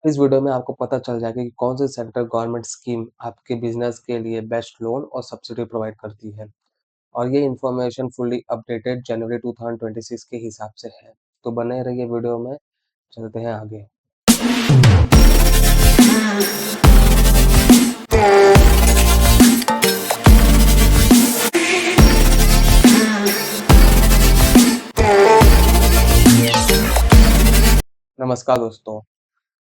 इस वीडियो में आपको पता चल जाएगा कि कौन सी सेंट्रल गवर्नमेंट स्कीम आपके बिजनेस के लिए बेस्ट लोन और सब्सिडी प्रोवाइड करती है और ये इन्फॉर्मेशन फुल्ली अपडेटेड जनवरी 2026 के हिसाब से है। तो बने रहिए वीडियो में, चलते हैं आगे। नमस्कार दोस्तों,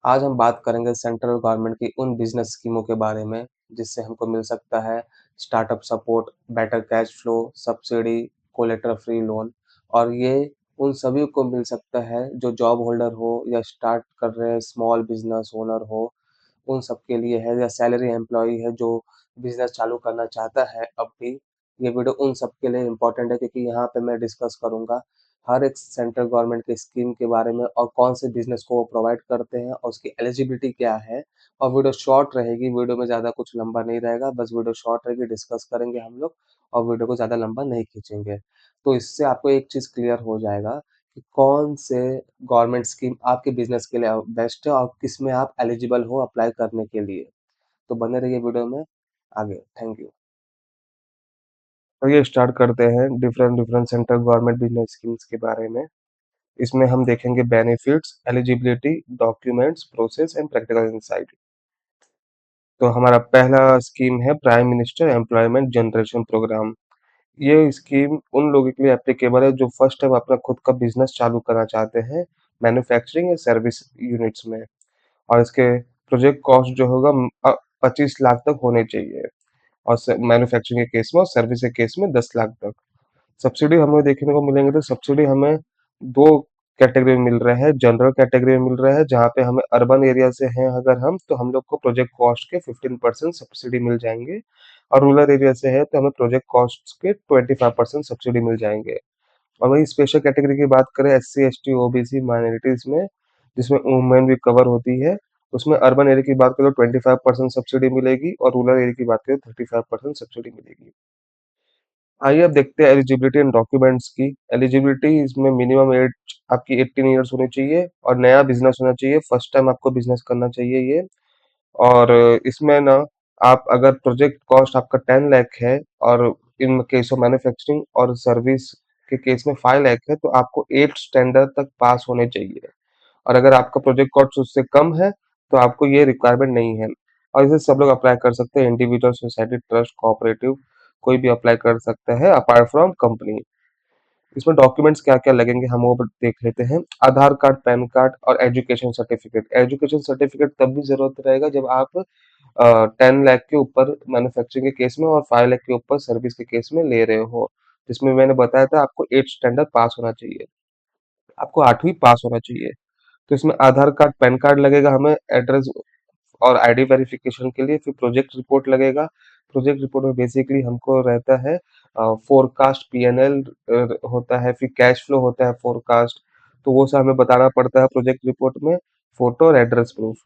आज हम बात करेंगे सेंट्रल गवर्नमेंट की उन बिजनेस स्कीमों के बारे में जिससे हमको मिल सकता है startup support, better cash flow, subsidy, collateral free loan. और ये उन सभी को मिल सकता है जो जॉब होल्डर हो या स्टार्ट कर रहे स्मॉल बिजनेस ओनर हो, उन सब के लिए है, या सैलरी एम्प्लॉई है जो बिजनेस चालू करना चाहता है अब भी। ये वीडियो उन सब के लिए इम्पोर्टेंट है क्योंकि यहाँ पे मैं डिस्कस करूंगा हर एक सेंट्रल गवर्नमेंट के स्कीम के बारे में और कौन से बिजनेस को वो प्रोवाइड करते हैं और उसकी एलिजिबिलिटी क्या है। और वीडियो शॉर्ट रहेगी, वीडियो में ज़्यादा कुछ लंबा नहीं रहेगा, बस वीडियो शॉर्ट रहेगी, डिस्कस करेंगे हम लोग और वीडियो को ज़्यादा लंबा नहीं खींचेंगे। तो इससे आपको एक चीज़ क्लियर हो जाएगा कि कौन से गवर्नमेंट स्कीम आपके बिजनेस के लिए बेस्ट है और किसमें आप एलिजिबल हो अप्लाई करने के लिए। तो बने रहिए वीडियो में आगे। Thank you. तो ये स्टार्ट करते हैं different different central government business schemes के बारे में। इसमें हम देखेंगे benefits, eligibility, documents, process and practical insight. तो हमारा पहला स्कीम है prime minister employment generation programme. ये स्कीम उन लोगों के लिए एप्लीकेबल है जो फर्स्ट टाइम अपना खुद का बिजनेस चालू करना चाहते हैं मैन्युफैक्चरिंग या सर्विस यूनिट्स में। और इसके प्रोजेक्ट कॉस्ट जो होगा 25 लाख तक होने चाहिए, और मैन्युफैक्चरिंग के केस में और सर्विस के केस में 10 लाख तक। सब्सिडी हमें देखने को मिलेंगे, तो सब्सिडी हमें दो कैटेगरी में मिल रहा है। जनरल कैटेगरी में मिल रहा है जहाँ पे हमें अर्बन एरिया से हैं अगर हम, तो हम लोग को प्रोजेक्ट कॉस्ट के 15% सब्सिडी मिल जाएंगे। और रूरल एरिया से है तो हमें प्रोजेक्ट कॉस्ट के 25% सब्सिडी मिल जाएंगे। और वही स्पेशल कैटेगरी की बात करें, S C S T O B C minorities में, जिसमें वुमेन भी कवर होती है, उसमें अर्बन एरिया की बात करें तो 25% सब्सिडी मिलेगी और रूरल एरिया की बात करें तो 35% सब्सिडी मिलेगी। आइए अब देखते हैं एलिजिबिलिटी एंड डॉक्यूमेंट्स की। एलिजिबिलिटी, इसमें मिनिमम एज आपकी 18 ईयर्स होनी चाहिए और नया बिजनेस होना चाहिए, फर्स्ट टाइम आपको बिजनेस करना चाहिए ये। और इसमें ना, आप अगर प्रोजेक्ट कॉस्ट आपका 10 लाख है और इन केस ऑफ मैन्युफैक्चरिंग और सर्विस के केस में 5 लाख है, तो आपको 8 स्टैंडर्ड तक पास होने चाहिए। और अगर आपका प्रोजेक्ट कॉस्ट उससे कम है तो आपको ये रिक्वायरमेंट नहीं है। और इसे सब लोग अप्लाई कर सकते हैं, इंडिविजुअल, सोसाइटी, ट्रस्ट, कोऑपरेटिव, कोई भी अप्लाई कर सकता है अपार्ट फ्रॉम कंपनी। इसमें डॉक्यूमेंट्स क्या क्या लगेंगे हम वो देख लेते हैं। आधार कार्ड, पैन कार्ड और एजुकेशन सर्टिफिकेट। एजुकेशन सर्टिफिकेट तब भी जरूरत रहेगा जब आप 10 लाख के ऊपर मैन्युफैक्चरिंग के केस में और 5 लाख के ऊपर सर्विस के केस में ले रहे हो, जिसमें मैंने बताया था आपको 8 स्टैंडर्ड पास होना चाहिए, आपको 8वीं पास होना चाहिए। तो इसमें आधार कार्ड, पैन कार्ड लगेगा हमें एड्रेस और आईडी वेरिफिकेशन के लिए। फिर प्रोजेक्ट रिपोर्ट लगेगा। प्रोजेक्ट रिपोर्ट में बेसिकली हमको रहता है फोरकास्ट, पीएनएल होता है, फिर कैश फ्लो होता है फोरकास्ट। तो वो सब हमें बताना पड़ता है प्रोजेक्ट रिपोर्ट में, फोटो और एड्रेस प्रूफ।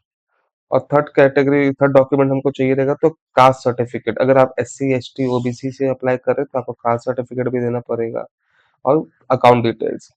और थर्ड कैटेगरी, थर्ड डॉक्यूमेंट हमको चाहिए रहेगा तो कास्ट सर्टिफिकेट। अगर आप S C S T OBC से अप्लाई कर रहे हैं तो आपको कास्ट सर्टिफिकेट भी देना पड़ेगा, और अकाउंट डिटेल्स।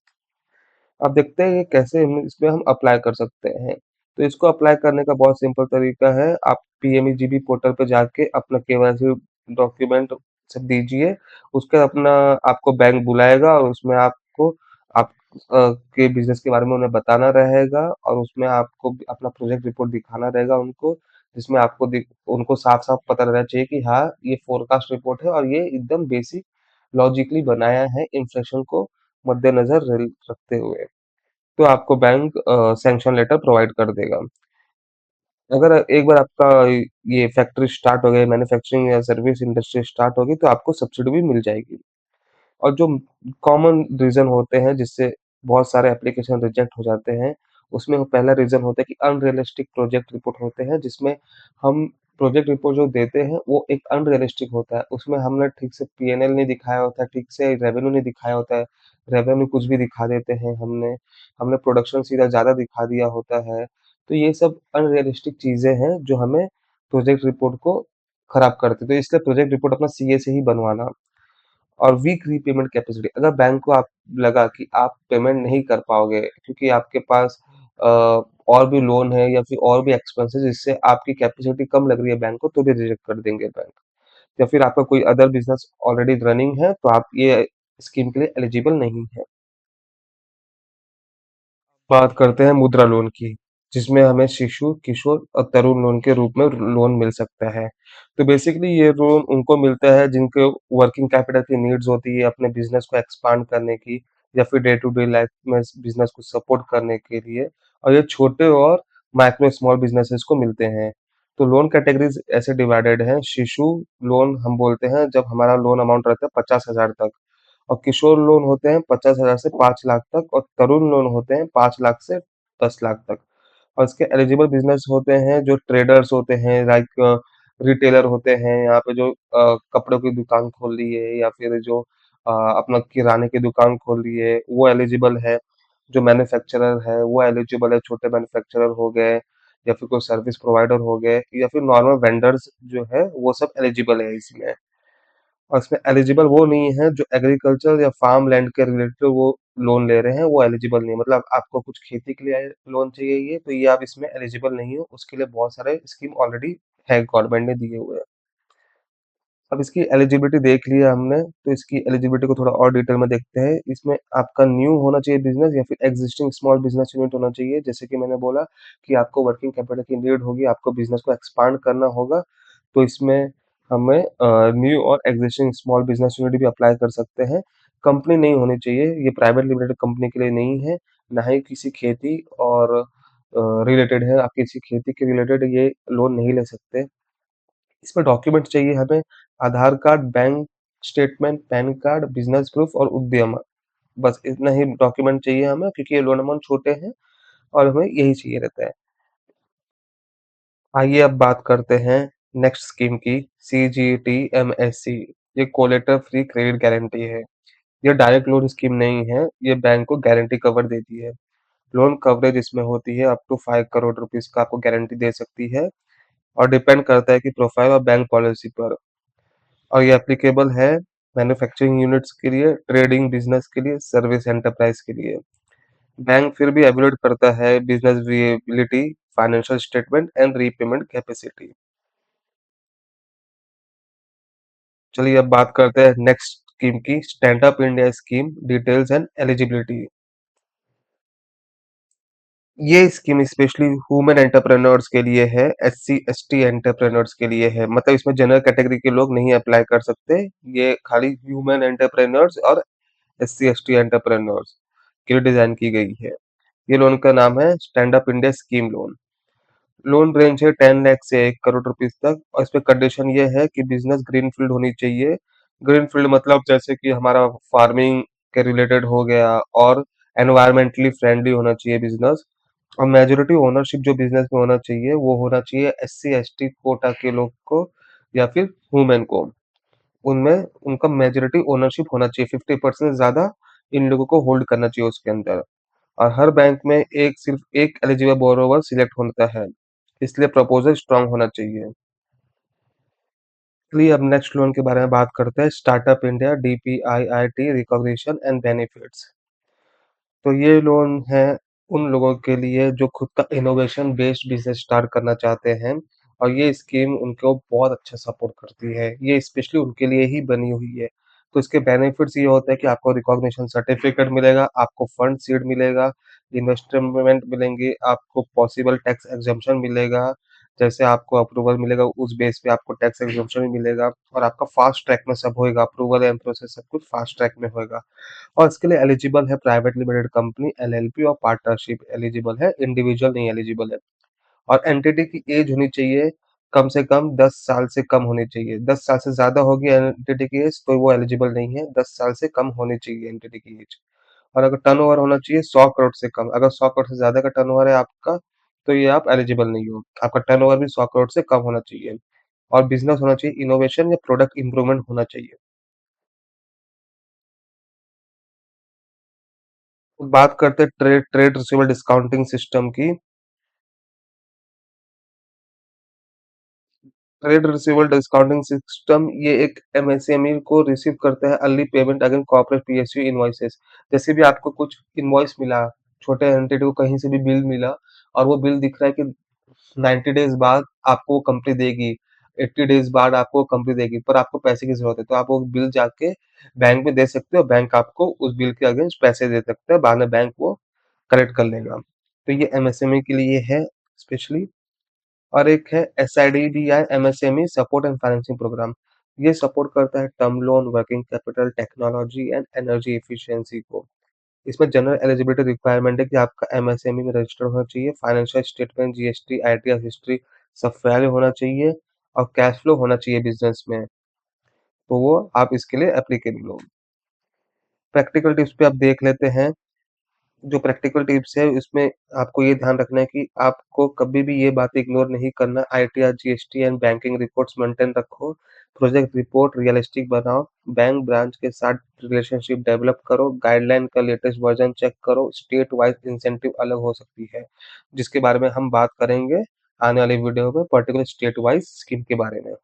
अब देखते हैं ये कैसे इसमें हम अप्लाई कर सकते हैं। तो इसको अप्लाई करने का बहुत सिंपल तरीका है। आप पीएमईजीपी पोर्टल पे जाके अपना केवाईसी डॉक्यूमेंट सब दीजिए। उसके अपना आपको बैंक बुलाएगा और उसमें आपको आप के बिजनेस के बारे में उन्हें बताना रहेगा, और उसमें आपको अपना प्रोजेक्ट रिपोर्ट दिखाना रहेगा उनको, जिसमें आपको उनको साफ साफ पता रहना चाहिए कि हाँ, ये फोरकास्ट रिपोर्ट है और ये एकदम बेसिक लॉजिकली बनाया है इन्फ्लेशन को मद्देनजर रखते हुए। तो आपको बैंक सैंक्शन लेटर प्रोवाइड कर देगा। अगर एक बार आपका ये फैक्ट्री स्टार्ट हो गई, मैन्युफैक्चरिंग या सर्विस इंडस्ट्री स्टार्ट होगी, तो आपको सब्सिडी भी मिल जाएगी। और जो कॉमन रीजन होते हैं जिससे बहुत सारे एप्लीकेशन रिजेक्ट हो जाते हैं, उसमें पहला रीजन होता है कि अनरियलिस्टिक प्रोजेक्ट रिपोर्ट होते हैं, जिसमें हम प्रोजेक्ट रिपोर्ट जो देते हैं वो एक अनरियलिस्टिक होता है। उसमें हमने ठीक से पीएनएल नहीं दिखाया होता है, ठीक से रेवेन्यू नहीं दिखाया होता है, रेवेन्यू कुछ भी दिखा देते हैं हमने हमने प्रोडक्शन सीधा ज्यादा दिखा दिया होता है। तो ये सब अनरियलिस्टिक चीजें हैं जो हमें प्रोजेक्ट रिपोर्ट को खराब करते हैं। तो इसलिए प्रोजेक्ट रिपोर्ट अपना सीए से ही बनवाना। और वीक रीपेमेंट कैपेसिटी, अगर बैंक को आप लगा कि आप पेमेंट नहीं कर पाओगे क्योंकि आपके पास अ, और भी लोन है या फिर और भी एक्सपेंसेस जिससे आपकी कैपेसिटी कम लग रही है बैंक को तो भी रिजेक्ट कर देंगे बैंक। या फिर आपका कोई अदर बिजनेस ऑलरेडी रनिंग है तो आप ये स्कीम के लिए एलिजिबल नहीं है। बात करते हैं मुद्रा लोन की, जिसमें हमें शिशु, किशोर और तरुण लोन के रूप में लोन मिल सकता है। तो बेसिकली ये लोन उनको मिलता है जिनको वर्किंग कैपिटल की नीड्स होती है अपने बिजनेस को एक्सपांड करने की या फिर डे टू डे लाइफ में बिजनेस को सपोर्ट करने के लिए, और ये छोटे और माइक्रो स्मॉल बिजनेसेस को मिलते हैं। तो लोन कैटेगरीज ऐसे डिवाइडेड हैं। शिशु लोन हम बोलते हैं जब हमारा लोन अमाउंट रहता है 50,000 तक, और किशोर लोन होते हैं 50,000 से 5 लाख तक, और तरुण लोन होते हैं 5 लाख से 10 लाख तक। और इसके एलिजिबल बिजनेस होते हैं जो ट्रेडर्स होते हैं, लाइक रिटेलर होते हैं, यहाँ पे जो कपड़ों की दुकान खोल ली है या फिर जो अपना किराने की दुकान खोल ली है वो एलिजिबल है। जो मैन्युफैक्चरर है वो एलिजिबल है, छोटे मैन्युफैक्चरर हो गए या फिर कोई सर्विस प्रोवाइडर हो गए या फिर नॉर्मल वेंडर्स जो है वो सब एलिजिबल है इसमें। और इसमें एलिजिबल वो नहीं है जो एग्रीकल्चर या फार्म लैंड के रिलेटेड वो लोन ले रहे हैं, वो एलिजिबल नहीं है। मतलब आपको कुछ खेती के लिए लोन चाहिए ये तो ये आप इसमें एलिजिबल नहीं हो, उसके लिए बहुत सारे स्कीम ऑलरेडी है गवर्नमेंट ने दिए हुए हैं। अब इसकी एलिजिबिलिटी देख लिया हमने, तो इसकी एलिजिबिलिटी को थोड़ा और डिटेल में देखते हैं। इसमें आपका न्यू होना चाहिए बिजनेस या फिर एग्जिस्टिंग स्मॉल बिजनेस यूनिट होना चाहिए। जैसे कि मैंने बोला कि आपको वर्किंग कैपिटल की नीड होगी, आपको बिजनेस को एक्सपांड करना होगा, तो इसमें हमें न्यू और एग्जिस्टिंग स्मॉल बिजनेस यूनिट भी अप्लाई कर सकते हैं। कंपनी नहीं होनी चाहिए, ये प्राइवेट लिमिटेड कंपनी के लिए नहीं है, ना ही किसी खेती और रिलेटेड है। आप किसी खेती के रिलेटेड ये लोन नहीं ले सकते। इसमें डॉक्यूमेंट चाहिए हमें, Aadhaar card, bank statement, PAN card, business proof और उद्यम। बस इतना ही डॉक्यूमेंट चाहिए हमें क्योंकि ये लोन अमाउंट छोटे हैं और हमें यही चाहिए रहता है। आइए अब बात करते हैं नेक्स्ट स्कीम की, CGTMSE। ये कोलेटरल फ्री क्रेडिट गारंटी है। ये डायरेक्ट लोन स्कीम नहीं है, ये बैंक को गारंटी कवर देती है। लोन कवरेज इसमें होती है अप टू 5 करोड़ रुपीज का आपको गारंटी दे सकती है, और डिपेंड करता है कि प्रोफाइल और बैंक पॉलिसी पर। और ये एप्लीकेबल है मैन्युफैक्चरिंग यूनिट्स के लिए, ट्रेडिंग बिजनेस के लिए, सर्विस एंटरप्राइज के लिए। बैंक फिर भी एवेलुएट करता है business viability, financial statement and repayment capacity. चलिए अब बात करते हैं नेक्स्ट स्कीम की, stand up India scheme details and eligibility. ये स्कीम स्पेशली वुमेन एंटरप्रेन्योर्स के लिए है, SC ST एंटरप्रेन्योर्स के लिए है। मतलब इसमें जनरल कैटेगरी के लोग नहीं अप्लाई कर सकते, ये खाली वुमेन एंटरप्रेन्योर्स और SC ST एंटरप्रेन्योर्स के लिए डिजाइन की गई है। ये लोन का नाम है stand up India scheme loan. Loan range है 10 लाख से 1 करोड़ रुपीज तक, और इस पे कंडीशन ये है कि बिजनेस ग्रीन फील्ड होनी चाहिए। ग्रीन फील्ड मतलब जैसे कि हमारा फार्मिंग के रिलेटेड हो गया, और एनवायरमेंटली फ्रेंडली होना चाहिए बिजनेस। और मेजोरिटी ओनरशिप जो बिजनेस में होना चाहिए वो होना चाहिए SC ST कोटा के लोग को या फिर वुमेन को। उनमें उनका मेजोरिटी ओनरशिप होना चाहिए, 50% ज्यादा इन लोगों को होल्ड करना चाहिए उसके अंदर। और हर बैंक में एक सिर्फ एक एलिजिबल बोरोवर सिलेक्ट होता है, इसलिए प्रपोजल स्ट्रांग होना चाहिए। चलिए अब नेक्स्ट लोन के बारे में बात करते हैं, startup India DPIIT recognition and benefits. तो ये लोन है उन लोगों के लिए जो खुद का इनोवेशन बेस्ड बिजनेस स्टार्ट करना चाहते हैं, और ये स्कीम उनको बहुत अच्छा सपोर्ट करती है। ये स्पेशली उनके लिए ही बनी हुई है। तो इसके बेनिफिट्स ये होता है कि आपको रिकॉग्निशन सर्टिफिकेट मिलेगा, आपको फंड सीड मिलेगा, इन्वेस्टमेंट मिलेंगे, आपको पॉसिबल टैक्स एग्जम्पशन मिलेगा। जैसे आपको अप्रूवल मिलेगा उस बेस पे आपको टैक्स एग्जम्पशन भी मिलेगा, और आपका फास्ट ट्रैक में सब होएगा, अप्रूवल एंड प्रोसेस सब कुछ फास्ट ट्रैक में होएगा। और इसके लिए एलिजिबल है प्राइवेट लिमिटेड कंपनी, LLP और पार्टनरशिप एलिजिबल है, इंडिविजुअल नहीं एलिजिबल है। और एंटिटी की एज होनी चाहिए कम से कम 10 साल से कम होनी चाहिए। 10 साल से ज्यादा होगी एंटिटी की एज तो वो एलिजिबल नहीं है, 10 साल से कम होनी चाहिए एंटिटी की एज। और अगर टर्नओवर होना चाहिए 100 करोड़ से कम, अगर 100 करोड़ से ज्यादा का टर्नओवर है आपका तो ये आप एलिजिबल नहीं हो। आपका टर्नओवर भी 100 करोड़ से कम होना चाहिए, और बिजनेस होना चाहिए इनोवेशन या प्रोडक्ट इंप्रूवमेंट होना चाहिए। बात करते हैं trade trade receivable discounting system की। ट्रेड रिसीवेबल डिस्काउंटिंग सिस्टम ये एक MSME को रिसीव करता है early payment against corporate PSU invoices. जैसे भी आपको कुछ इनवॉइस मिला, छोटे एंटिटी को कहीं से भी बिल मिला और वो बिल दिख रहा है कि 90 डेज बाद आपको वो कंपनी देगी, 80 डेज बाद आपको कंपनी देगी, पर आपको पैसे की जरूरत है तो आप वो बिल जाके बैंक में दे सकते हो, बैंक आपको उस बिल के अगेंस्ट पैसे दे सकते हैं, बाद में बैंक वो कलेक्ट कर लेगा। तो ये एमएसएमई के लिए है स्पेशली। और एक है SIDBI MSME support and financing programme. ये सपोर्ट करता है term loan, working capital, technology and energy efficiency को। इसमें जनरल एलिजिबिलिटी रिक्वायरमेंट है कि आपका एमएसएमई में रजिस्टर्ड होना चाहिए, financial statement, GST, ITR history सब वैलिड होना चाहिए और कैश फ्लो होना चाहिए बिजनेस में, तो वो आप इसके लिए एप्लीकेबल हो। प्रैक्टिकल टिप्स पे आप देख लेते हैं। जो प्रैक्टिकल टिप्स है उसमें आपको ये ध्यान रखना है कि आपको कभी भी ये बात इग्नोर नहीं करना, ITR, GST and banking records maintain रखो, प्रोजेक्ट रिपोर्ट रियलिस्टिक बनाओ, बैंक ब्रांच के साथ रिलेशनशिप डेवलप करो, गाइडलाइन का लेटेस्ट वर्जन चेक करो, स्टेट वाइज इंसेंटिव अलग हो सकती है, जिसके बारे में हम बात करेंगे आने वाली वीडियो में, पर्टिकुलर स्टेट वाइज स्कीम के बारे में।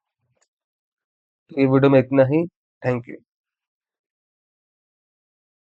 तो ये वीडियो में इतना ही। Thank you.